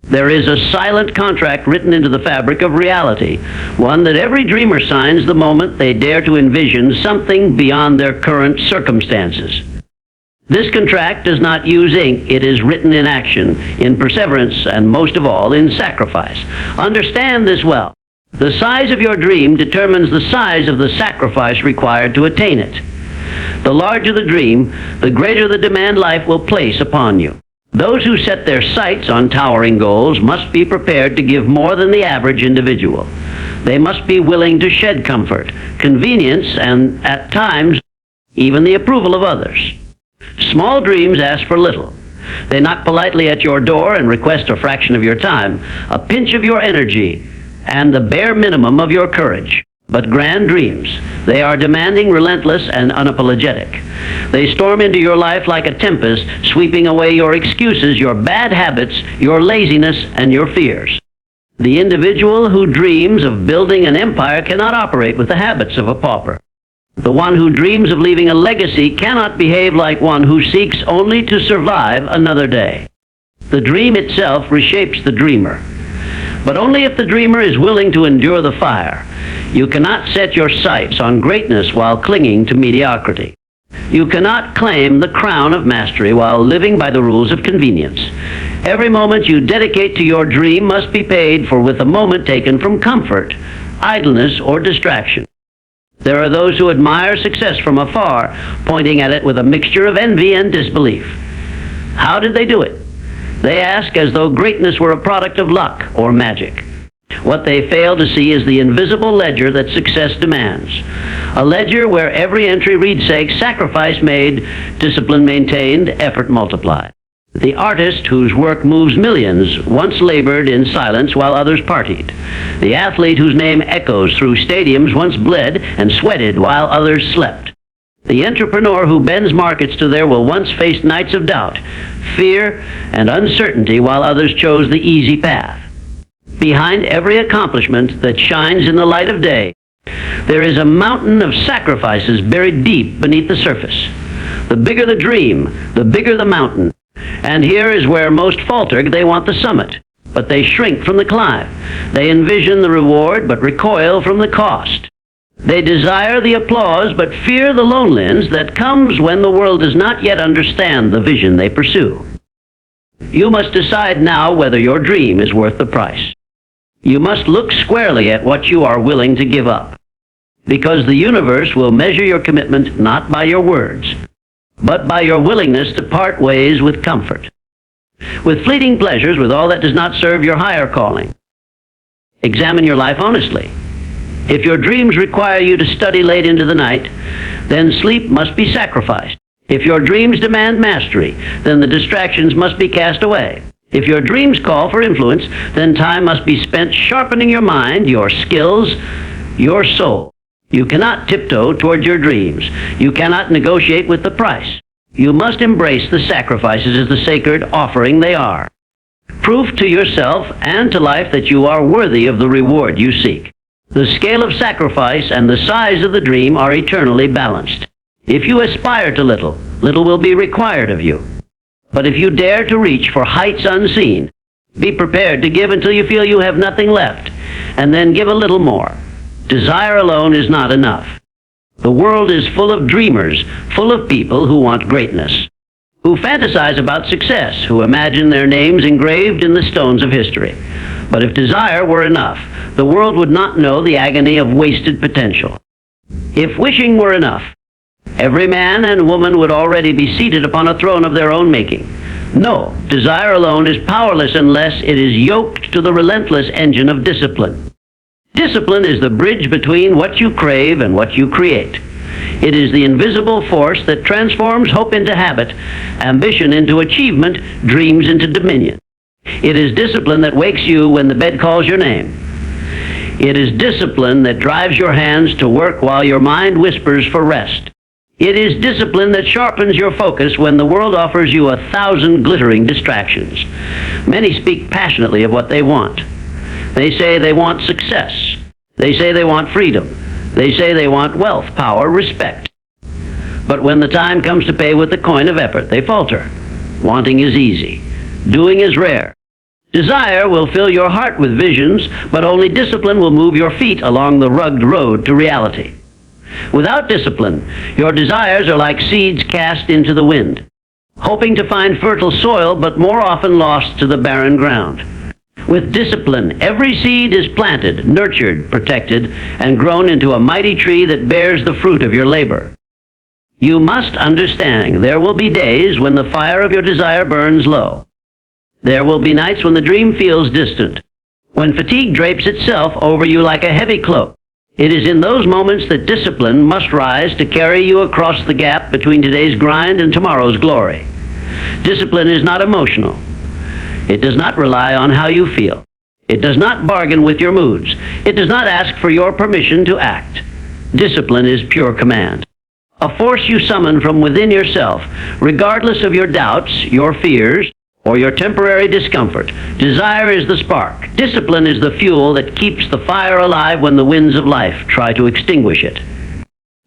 There is a silent contract written into the fabric of reality, one that every dreamer signs the moment they dare to envision something beyond their current circumstances. This contract does not use ink. It is written in action, in perseverance, and most of all, in sacrifice. Understand this well. The size of your dream determines the size of the sacrifice required to attain it. The larger the dream, the greater the demand life will place upon you. Those who set their sights on towering goals must be prepared to give more than the average individual. They must be willing to shed comfort, convenience, and, at times, even the approval of others. Small dreams ask for little. They knock politely at your door and request a fraction of your time, a pinch of your energy, and the bare minimum of your courage. But grand dreams, they are demanding, relentless, and unapologetic. They storm into your life like a tempest, sweeping away your excuses, your bad habits, your laziness, and your fears. The individual who dreams of building an empire cannot operate with the habits of a pauper. The one who dreams of leaving a legacy cannot behave like one who seeks only to survive another day. The dream itself reshapes the dreamer. But only if the dreamer is willing to endure the fire. You cannot set your sights on greatness while clinging to mediocrity. You cannot claim the crown of mastery while living by the rules of convenience. Every moment you dedicate to your dream must be paid for with a moment taken from comfort, idleness, or distraction. There are those who admire success from afar, pointing at it with a mixture of envy and disbelief. How did they do it? They ask as though greatness were a product of luck or magic. What they fail to see is the invisible ledger that success demands. A ledger where every entry reads, say, sacrifice made, discipline maintained, effort multiplied. The artist whose work moves millions once labored in silence while others partied. The athlete whose name echoes through stadiums once bled and sweated while others slept. The entrepreneur who bends markets to their will once faced nights of doubt, fear, and uncertainty while others chose the easy path. Behind every accomplishment that shines in the light of day, there is a mountain of sacrifices buried deep beneath the surface. The bigger the dream, the bigger the mountain. And here is where most falter. They want the summit, but they shrink from the climb. They envision the reward, but recoil from the cost. They desire the applause, but fear the loneliness that comes when the world does not yet understand the vision they pursue. You must decide now whether your dream is worth the price. You must look squarely at what you are willing to give up, because the universe will measure your commitment not by your words, but by your willingness to part ways with comfort, with fleeting pleasures, with all that does not serve your higher calling. Examine your life honestly. If your dreams require you to study late into the night, then sleep must be sacrificed. If your dreams demand mastery, then the distractions must be cast away. If your dreams call for influence, then time must be spent sharpening your mind, your skills, your soul. You cannot tiptoe toward your dreams. You cannot negotiate with the price. You must embrace the sacrifices as the sacred offering they are. Prove to yourself and to life that you are worthy of the reward you seek. The scale of sacrifice and the size of the dream are eternally balanced. If you aspire to little, little will be required of you. But if you dare to reach for heights unseen, be prepared to give until you feel you have nothing left, and then give a little more. Desire alone is not enough. The world is full of dreamers, full of people who want greatness, who fantasize about success, who imagine their names engraved in the stones of history. But if desire were enough, the world would not know the agony of wasted potential. If wishing were enough, every man and woman would already be seated upon a throne of their own making. No, desire alone is powerless unless it is yoked to the relentless engine of discipline. Discipline is the bridge between what you crave and what you create. It is the invisible force that transforms hope into habit, ambition into achievement, dreams into dominion. It is discipline that wakes you when the bed calls your name. It is discipline that drives your hands to work while your mind whispers for rest. It is discipline that sharpens your focus when the world offers you 1,000 glittering distractions. Many speak passionately of what they want. They say they want success. They say they want freedom. They say they want wealth, power, respect. But when the time comes to pay with the coin of effort, they falter. Wanting is easy. Doing is rare. Desire will fill your heart with visions, but only discipline will move your feet along the rugged road to reality. Without discipline, your desires are like seeds cast into the wind, hoping to find fertile soil, but more often lost to the barren ground. With discipline, every seed is planted, nurtured, protected, and grown into a mighty tree that bears the fruit of your labor. You must understand there will be days when the fire of your desire burns low. There will be nights when the dream feels distant, when fatigue drapes itself over you like a heavy cloak. It is in those moments that discipline must rise to carry you across the gap between today's grind and tomorrow's glory. Discipline is not emotional. It does not rely on how you feel. It does not bargain with your moods. It does not ask for your permission to act. Discipline is pure command, a force you summon from within yourself, regardless of your doubts, your fears, or your temporary discomfort. Desire is the spark. Discipline is the fuel that keeps the fire alive when the winds of life try to extinguish it.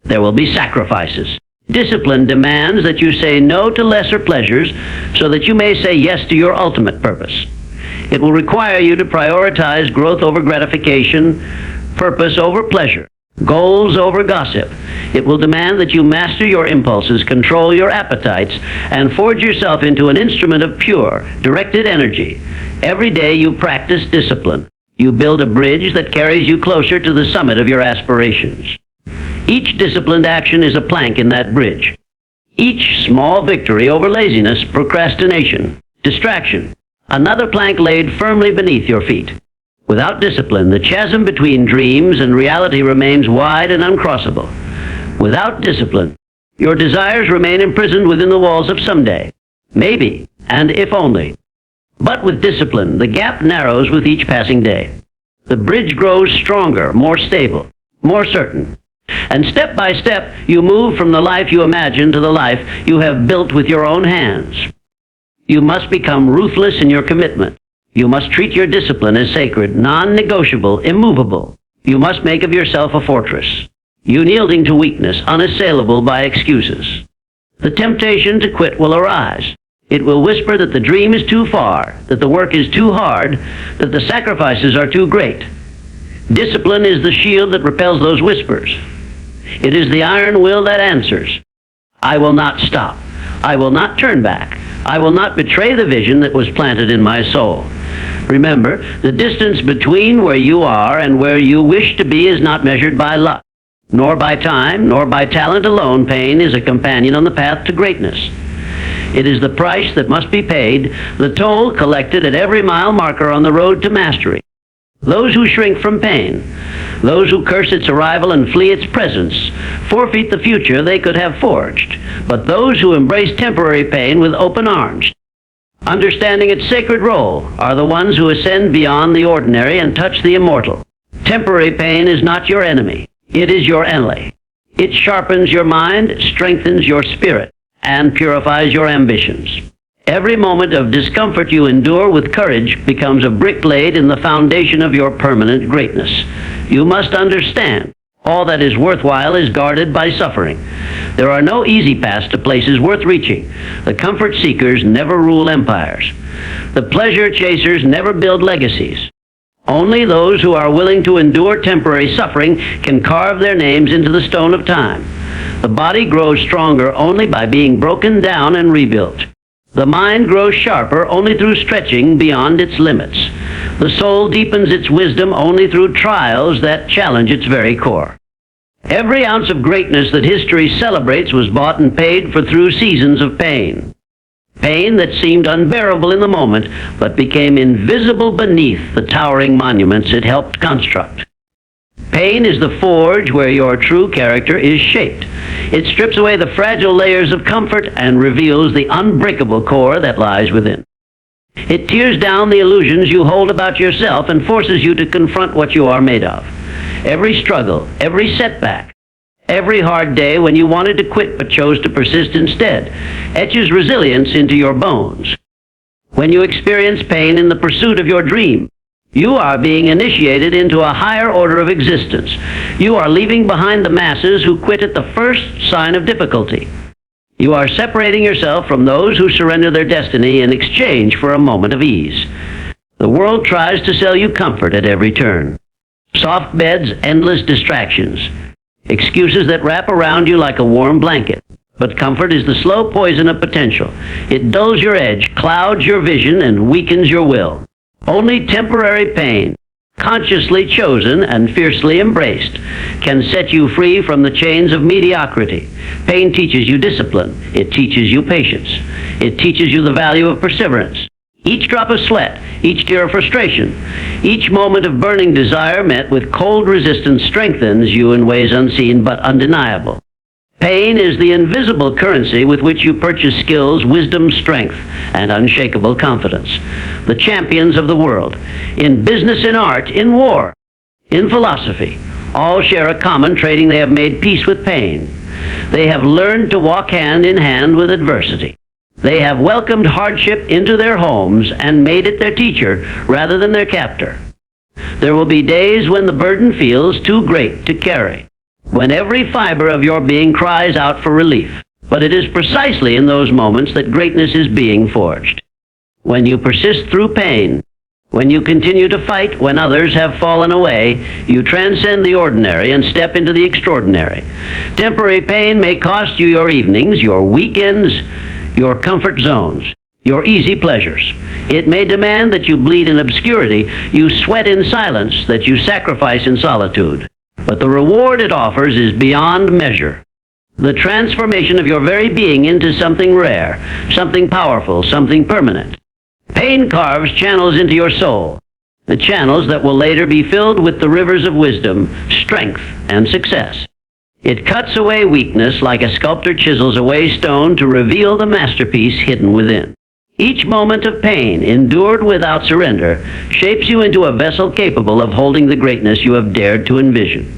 There will be sacrifices. Discipline demands that you say no to lesser pleasures so that you may say yes to your ultimate purpose. It will require you to prioritize growth over gratification, purpose over pleasure, goals over gossip. It will demand that you master your impulses, control your appetites, and forge yourself into an instrument of pure, directed energy. Every day you practice discipline. You build a bridge that carries you closer to the summit of your aspirations. Each disciplined action is a plank in that bridge. Each small victory over laziness, procrastination, distraction, another plank laid firmly beneath your feet. Without discipline, the chasm between dreams and reality remains wide and uncrossable. Without discipline, your desires remain imprisoned within the walls of someday, maybe, and if only. But with discipline, the gap narrows with each passing day. The bridge grows stronger, more stable, more certain. And step by step, you move from the life you imagine to the life you have built with your own hands. You must become ruthless in your commitment. You must treat your discipline as sacred, non-negotiable, immovable. You must make of yourself a fortress, unyielding to weakness, unassailable by excuses. The temptation to quit will arise. It will whisper that the dream is too far, that the work is too hard, that the sacrifices are too great. Discipline is the shield that repels those whispers. It is the iron will that answers. I will not stop. I will not turn back. I will not betray the vision that was planted in my soul. Remember, the distance between where you are and where you wish to be is not measured by luck, nor by time, nor by talent alone. Pain is a companion on the path to greatness. It is the price that must be paid, the toll collected at every mile marker on the road to mastery. Those who shrink from pain, those who curse its arrival and flee its presence, forfeit the future they could have forged. But those who embrace temporary pain with open arms, understanding its sacred role, are the ones who ascend beyond the ordinary and touch the immortal. Temporary pain is not your enemy. It is your ally. It sharpens your mind, strengthens your spirit, and purifies your ambitions. Every moment of discomfort you endure with courage becomes a brick laid in the foundation of your permanent greatness. You must understand, all that is worthwhile is guarded by suffering. There are no easy paths to places worth reaching. The comfort seekers never rule empires. The pleasure chasers never build legacies. Only those who are willing to endure temporary suffering can carve their names into the stone of time. The body grows stronger only by being broken down and rebuilt. The mind grows sharper only through stretching beyond its limits. The soul deepens its wisdom only through trials that challenge its very core. Every ounce of greatness that history celebrates was bought and paid for through seasons of pain. Pain that seemed unbearable in the moment, but became invisible beneath the towering monuments it helped construct. Pain is the forge where your true character is shaped. It strips away the fragile layers of comfort and reveals the unbreakable core that lies within. It tears down the illusions you hold about yourself and forces you to confront what you are made of. Every struggle, every setback, every hard day when you wanted to quit but chose to persist instead, etches resilience into your bones. When you experience pain in the pursuit of your dream, you are being initiated into a higher order of existence. You are leaving behind the masses who quit at the first sign of difficulty. You are separating yourself from those who surrender their destiny in exchange for a moment of ease. world tries to sell you comfort at every turn. Soft beds, endless distractions. Excuses that wrap around you like a warm blanket. But comfort is the slow poison of potential. It dulls your edge, clouds your vision, and weakens your will. Only temporary pain, consciously chosen and fiercely embraced, can set you free from the chains of mediocrity. Pain teaches you discipline. It teaches you patience. It teaches you the value of perseverance. Each drop of sweat, each tear of frustration, each moment of burning desire met with cold resistance strengthens you in ways unseen but undeniable. Pain is the invisible currency with which you purchase skills, wisdom, strength, and unshakable confidence. The champions of the world, in business, in art, in war, in philosophy, all share a common trait: they have made peace with pain. They have learned to walk hand in hand with adversity. They have welcomed hardship into their homes and made it their teacher rather than their captor. There will be days when the burden feels too great to carry, when every fiber of your being cries out for relief. But it is precisely in those moments that greatness is being forged. When you persist through pain, when you continue to fight when others have fallen away, you transcend the ordinary and step into the extraordinary. Temporary pain may cost you your evenings, your weekends, your comfort zones, your easy pleasures. It may demand that you bleed in obscurity, you sweat in silence, that you sacrifice in solitude. But the reward it offers is beyond measure. The transformation of your very being into something rare, something powerful, something permanent. Pain carves channels into your soul, the channels that will later be filled with the rivers of wisdom, strength, and success. It cuts away weakness like a sculptor chisels away stone to reveal the masterpiece hidden within. Each moment of pain, endured without surrender, shapes you into a vessel capable of holding the greatness you have dared to envision.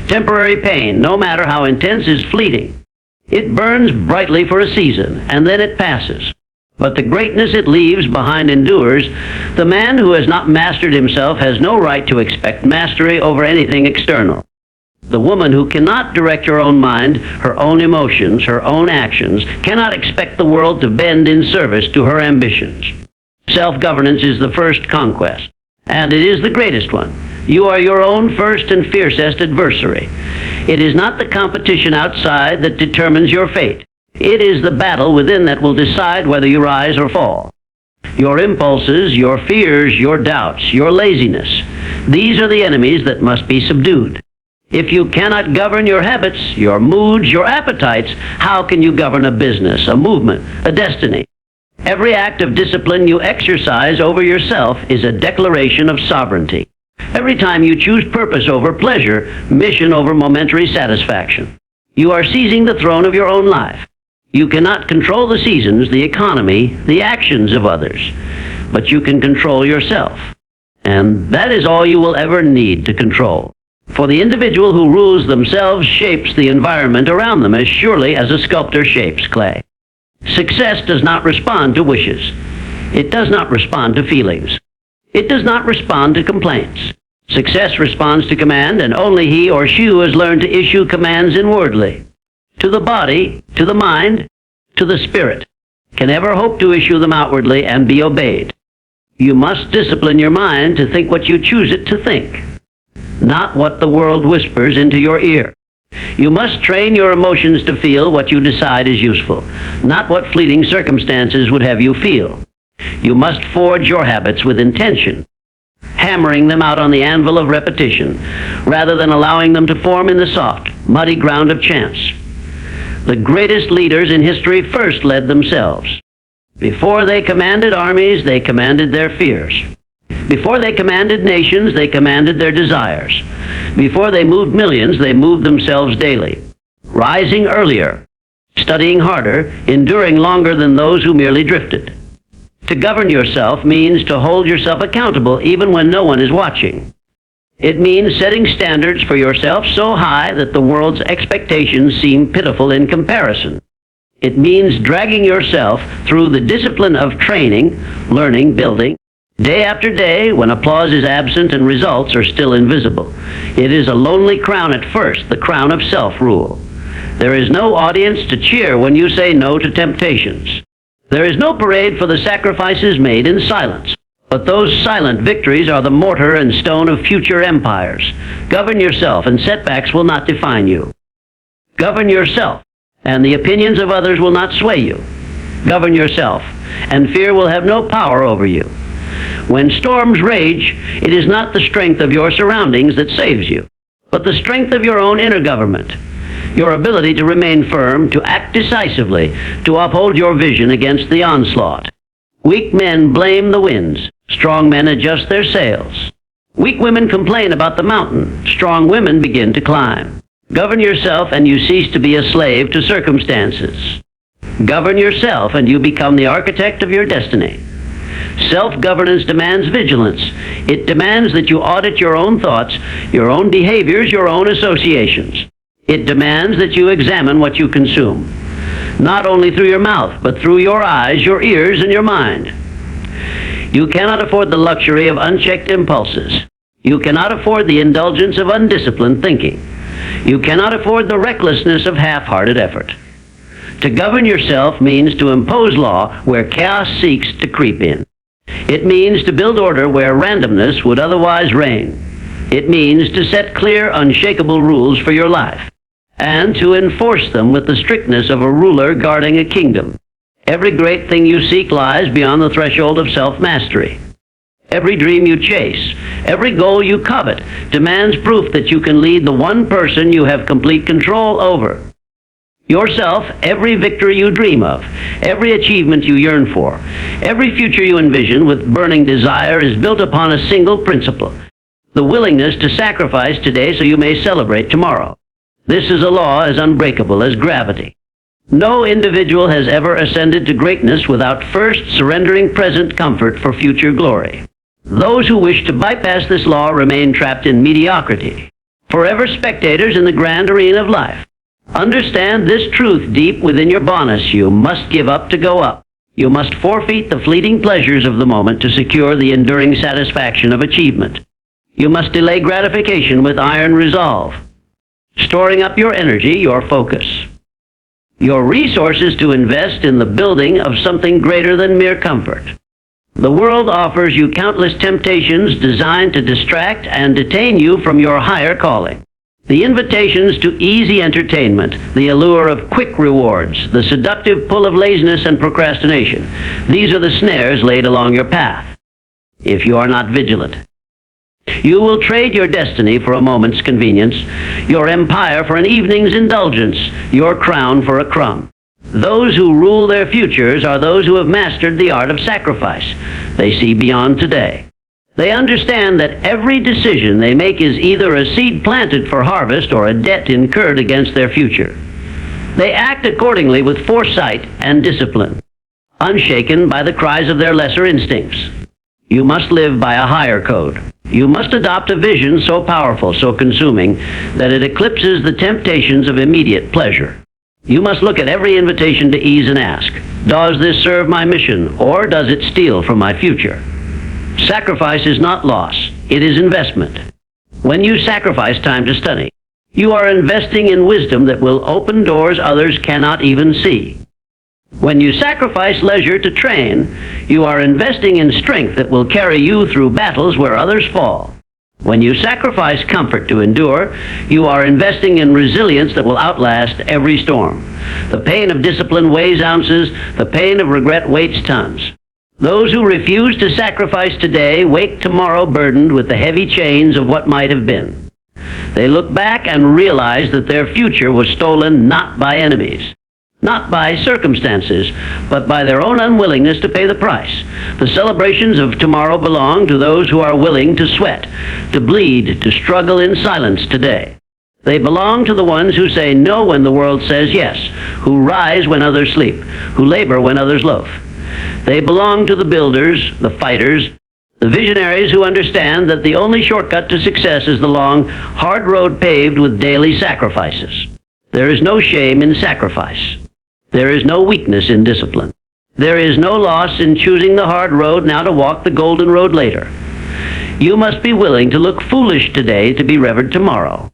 Temporary pain, no matter how intense, is fleeting. It burns brightly for a season, and then it passes. But the greatness it leaves behind endures. The man who has not mastered himself has no right to expect mastery over anything external. The woman who cannot direct her own mind, her own emotions, her own actions, cannot expect the world to bend in service to her ambitions. Self-governance is the first conquest, and it is the greatest one. You are your own first and fiercest adversary. It is not the competition outside that determines your fate. It is the battle within that will decide whether you rise or fall. Your impulses, your fears, your doubts, your laziness, these are the enemies that must be subdued. If you cannot govern your habits, your moods, your appetites, how can you govern a business, a movement, a destiny? Every act of discipline you exercise over yourself is a declaration of sovereignty. Every time you choose purpose over pleasure, mission over momentary satisfaction, you are seizing the throne of your own life. You cannot control the seasons, the economy, the actions of others, but you can control yourself. And that is all you will ever need to control. For the individual who rules themselves shapes the environment around them as surely as a sculptor shapes clay. Success does not respond to wishes. It does not respond to feelings. It does not respond to complaints. Success responds to command, and only he or she who has learned to issue commands inwardly, to the body, to the mind, to the spirit, can ever hope to issue them outwardly and be obeyed. You must discipline your mind to think what you choose it to think, not what the world whispers into your ear. You must train your emotions to feel what you decide is useful, not what fleeting circumstances would have you feel. You must forge your habits with intention, hammering them out on the anvil of repetition, rather than allowing them to form in the soft, muddy ground of chance. The greatest leaders in history first led themselves. Before they commanded armies, they commanded their fears. Before they commanded nations, they commanded their desires. Before they moved millions, they moved themselves daily, rising earlier, studying harder, enduring longer than those who merely drifted. To govern yourself means to hold yourself accountable even when no one is watching. It means setting standards for yourself so high that the world's expectations seem pitiful in comparison. It means dragging yourself through the discipline of training, learning, building, day after day when applause is absent and results are still invisible. It is a lonely crown at first, the crown of self-rule. There is no audience to cheer when you say no to temptations. There is no parade for the sacrifices made in silence. But those silent victories are the mortar and stone of future empires. Govern yourself, and setbacks will not define you. Govern yourself, and the opinions of others will not sway you. Govern yourself, and fear will have no power over you. When storms rage, it is not the strength of your surroundings that saves you, but the strength of your own inner government, your ability to remain firm, to act decisively, to uphold your vision against the onslaught. Weak men blame the winds. Strong men adjust their sails. Weak women complain about the mountain. Strong women begin to climb. Govern yourself, and you cease to be a slave to circumstances. Govern yourself, and you become the architect of your destiny. Self-governance demands vigilance. It demands that you audit your own thoughts, your own behaviors, your own associations. It demands that you examine what you consume, not only through your mouth, but through your eyes, your ears, and your mind. You cannot afford the luxury of unchecked impulses. You cannot afford the indulgence of undisciplined thinking. You cannot afford the recklessness of half-hearted effort. To govern yourself means to impose law where chaos seeks to creep in. It means to build order where randomness would otherwise reign. It means to set clear, unshakable rules for your life, and to enforce them with the strictness of a ruler guarding a kingdom. Every great thing you seek lies beyond the threshold of self-mastery. Every dream you chase, every goal you covet, demands proof that you can lead the one person you have complete control over. Yourself, every victory you dream of, every achievement you yearn for, every future you envision with burning desire is built upon a single principle: the willingness to sacrifice today so you may celebrate tomorrow. This is a law as unbreakable as gravity. No individual has ever ascended to greatness without first surrendering present comfort for future glory. Those who wish to bypass this law remain trapped in mediocrity, forever spectators in the grand arena of life. Understand this truth deep within your bonus: you must give up to go up. You must forfeit the fleeting pleasures of the moment to secure the enduring satisfaction of achievement. You must delay gratification with iron resolve, storing up your energy, your focus, your resources to invest in the building of something greater than mere comfort. The world offers you countless temptations designed to distract and detain you from your higher calling. The invitations to easy entertainment, the allure of quick rewards, the seductive pull of laziness and procrastination. These are the snares laid along your path, if you are not vigilant. You will trade your destiny for a moment's convenience, your empire for an evening's indulgence, your crown for a crumb. Those who rule their futures are those who have mastered the art of sacrifice. They see beyond today. They understand that every decision they make is either a seed planted for harvest or a debt incurred against their future. They act accordingly with foresight and discipline, unshaken by the cries of their lesser instincts. You must live by a higher code. You must adopt a vision so powerful, so consuming, that it eclipses the temptations of immediate pleasure. You must look at every invitation to ease and ask, does this serve my mission, or does it steal from my future? Sacrifice is not loss, it is investment. When you sacrifice time to study, you are investing in wisdom that will open doors others cannot even see. When you sacrifice leisure to train, you are investing in strength that will carry you through battles where others fall. When you sacrifice comfort to endure, you are investing in resilience that will outlast every storm. The pain of discipline weighs ounces, the pain of regret weights tons. Those who refuse to sacrifice today wake tomorrow burdened with the heavy chains of what might have been. They look back and realize that their future was stolen not by enemies, not by circumstances, but by their own unwillingness to pay the price. The celebrations of tomorrow belong to those who are willing to sweat, to bleed, to struggle in silence today. They belong to the ones who say no when the world says yes, who rise when others sleep, who labor when others loaf. They belong to the builders, the fighters, the visionaries who understand that the only shortcut to success is the long, hard road paved with daily sacrifices. There is no shame in sacrifice. There is no weakness in discipline. There is no loss in choosing the hard road now to walk the golden road later. You must be willing to look foolish today to be revered tomorrow.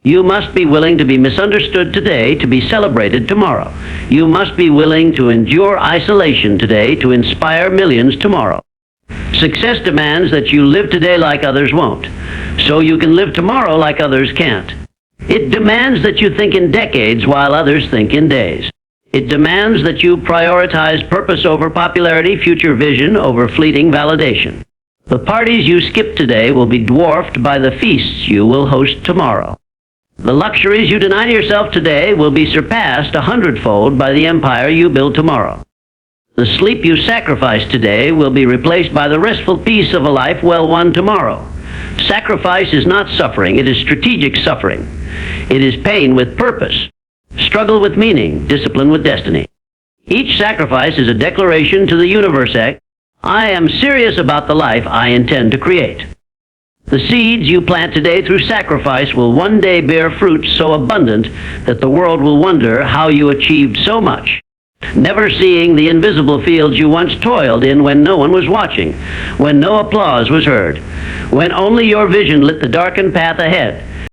You must be willing to be misunderstood today to be celebrated tomorrow. You must be willing to endure isolation today to inspire millions tomorrow. Success demands that you live today like others won't, so you can live tomorrow like others can't. It demands that you think in decades while others think in days. It demands that you prioritize purpose over popularity, future vision over fleeting validation. The parties you skip today will be dwarfed by the feasts you will host tomorrow. The luxuries you deny to yourself today will be surpassed 100-fold by the empire you build tomorrow. The sleep you sacrifice today will be replaced by the restful peace of a life well won tomorrow. Sacrifice is not suffering, it is strategic suffering. It is pain with purpose, struggle with meaning, discipline with destiny. Each sacrifice is a declaration to the universe, I am serious about the life I intend to create. The seeds you plant today through sacrifice will one day bear fruit so abundant that the world will wonder how you achieved so much. Never seeing the invisible fields you once toiled in when no one was watching, when no applause was heard, when only your vision lit the darkened path ahead,